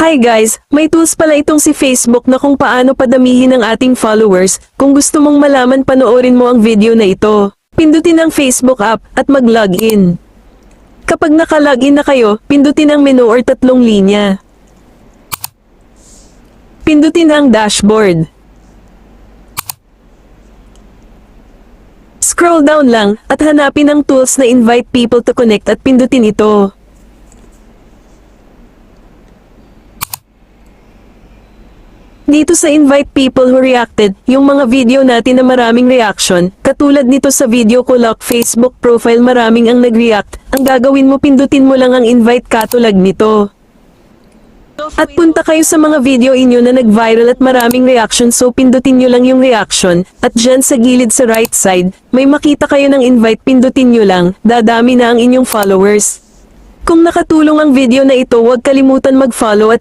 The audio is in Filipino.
Hi guys, may tools pala itong si Facebook na kung paano padamihin ang ating followers. Kung gusto mong malaman, panoorin mo ang video na ito. Pindutin ang Facebook app at mag-login. Kapag naka-login na kayo, pindutin ang menu or tatlong linya. Pindutin ang dashboard. Scroll down lang at hanapin ang tools na invite people to connect at pindutin ito. Dito sa invite people who reacted, yung mga video natin na maraming reaction, katulad nito sa video ko lock Facebook profile maraming ang nag-react, ang gagawin mo pindutin mo lang ang invite katulad nito. At punta kayo sa mga video inyo na nag-viral at maraming reaction, so pindutin nyo lang yung reaction, at dyan sa gilid sa right side, may makita kayo ng invite, pindutin nyo lang, dadami na ang inyong followers. Kung nakatulong ang video na ito, huwag kalimutan mag-follow at